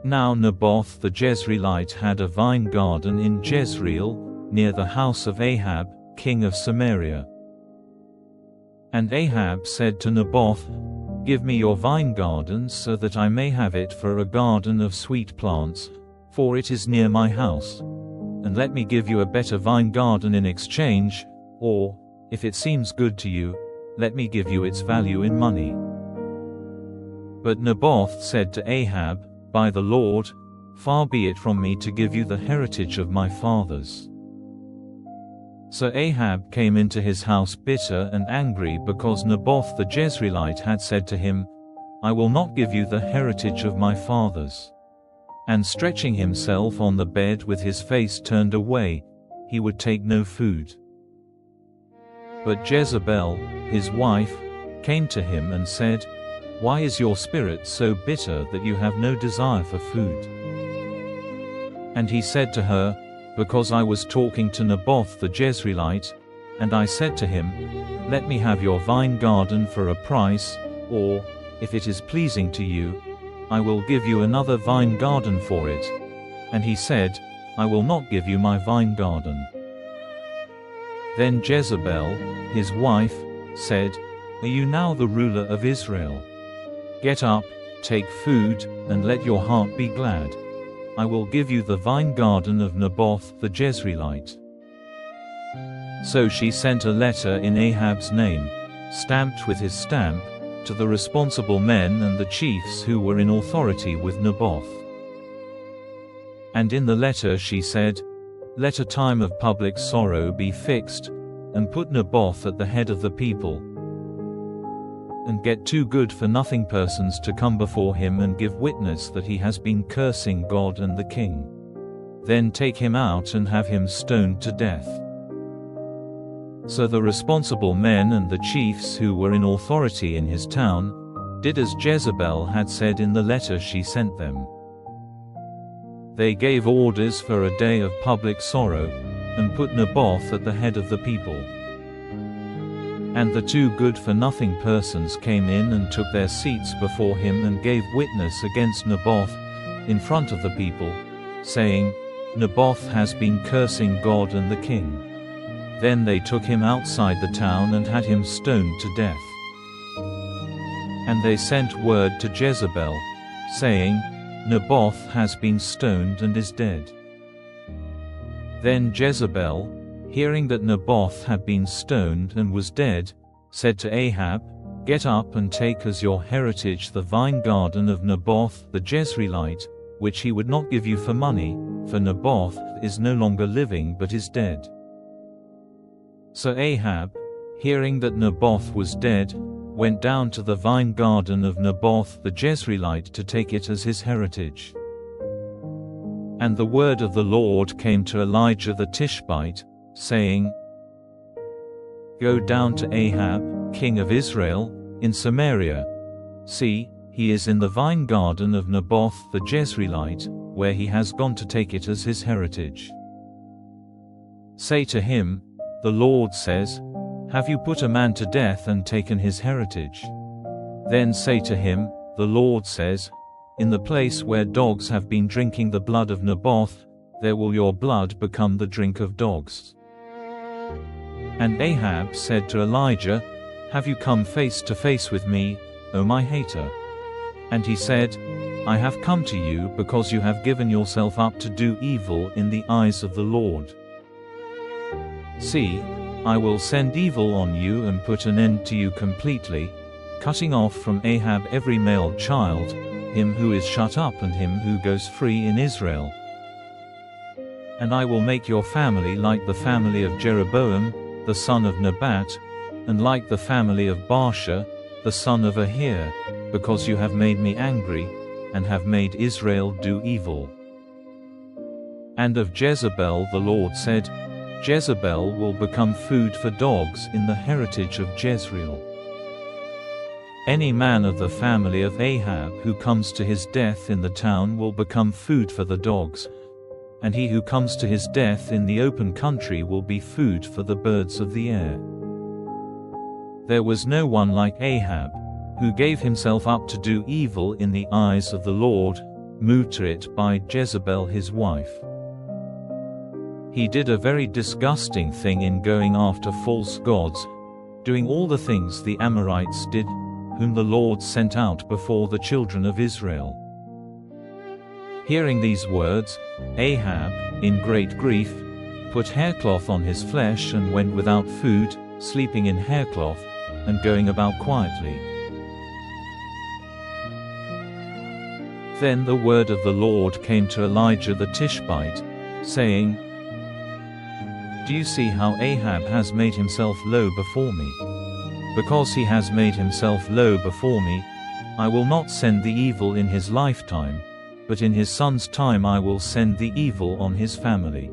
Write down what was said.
Now Naboth the Jezreelite had a vine garden in Jezreel, near the house of Ahab, king of Samaria. And Ahab said to Naboth, "Give me your vine garden so that I may have it for a garden of sweet plants, for it is near my house. And let me give you a better vine garden in exchange, or, if it seems good to you, let me give you its value in money." But Naboth said to Ahab, "By the Lord, far be it from me to give you the heritage of my fathers." So Ahab came into his house bitter and angry because Naboth the Jezreelite had said to him, "I will not give you the heritage of my fathers." And stretching himself on the bed with his face turned away, he would take no food. But Jezebel, his wife, came to him and said, "Why is your spirit so bitter that you have no desire for food?" And he said to her, "Because I was talking to Naboth the Jezreelite, and I said to him, 'Let me have your vine garden for a price, or, if it is pleasing to you, I will give you another vine garden for it.' And he said, 'I will not give you my vine garden.'" Then Jezebel, his wife, said, "Are you now the ruler of Israel? Get up, take food, and let your heart be glad. I will give you the vine garden of Naboth the Jezreelite." So she sent a letter in Ahab's name, stamped with his stamp, to the responsible men and the chiefs who were in authority with Naboth. And in the letter she said, "Let a time of public sorrow be fixed, and put Naboth at the head of the people. And get 2 good-for-nothing persons to come before him and give witness that he has been cursing God and the king. Then take him out and have him stoned to death." So the responsible men and the chiefs who were in authority in his town did as Jezebel had said in the letter she sent them. They gave orders for a day of public sorrow, and put Naboth at the head of the people. And the 2 good-for-nothing persons came in and took their seats before him and gave witness against Naboth, in front of the people, saying, "Naboth has been cursing God and the king." Then they took him outside the town and had him stoned to death. And they sent word to Jezebel, saying, "Naboth has been stoned and is dead." Then Jezebel, hearing that Naboth had been stoned and was dead, said to Ahab, "Get up and take as your heritage the vine garden of Naboth the Jezreelite, which he would not give you for money, for Naboth is no longer living but is dead." So Ahab, hearing that Naboth was dead, went down to the vine garden of Naboth the Jezreelite to take it as his heritage. And the word of the Lord came to Elijah the Tishbite, saying, "Go down to Ahab, king of Israel, in Samaria. See, he is in the vine garden of Naboth the Jezreelite, where he has gone to take it as his heritage. Say to him, 'The Lord says, have you put a man to death and taken his heritage?' Then say to him, 'The Lord says, in the place where dogs have been drinking the blood of Naboth, there will your blood become the drink of dogs.'" And Ahab said to Elijah, "Have you come face to face with me, O my hater?" And he said, "I have come to you because you have given yourself up to do evil in the eyes of the Lord. See, I will send evil on you and put an end to you completely, cutting off from Ahab every male child, him who is shut up and him who goes free in Israel. And I will make your family like the family of Jeroboam, the son of Nebat, and like the family of Baasha, the son of Ahir, because you have made me angry, and have made Israel do evil." And of Jezebel the Lord said, "Jezebel will become food for dogs in the heritage of Jezreel. Any man of the family of Ahab who comes to his death in the town will become food for the dogs, and he who comes to his death in the open country will be food for the birds of the air." There was no one like Ahab, who gave himself up to do evil in the eyes of the Lord, moved to it by Jezebel his wife. He did a very disgusting thing in going after false gods, doing all the things the Amorites did, whom the Lord sent out before the children of Israel. Hearing these words, Ahab, in great grief, put haircloth on his flesh and went without food, sleeping in haircloth, and going about quietly. Then the word of the Lord came to Elijah the Tishbite, saying, Do you see how Ahab has made himself low before me? Because he has made himself low before me, I will not send the evil in his lifetime, but in his son's time I will send the evil on his family.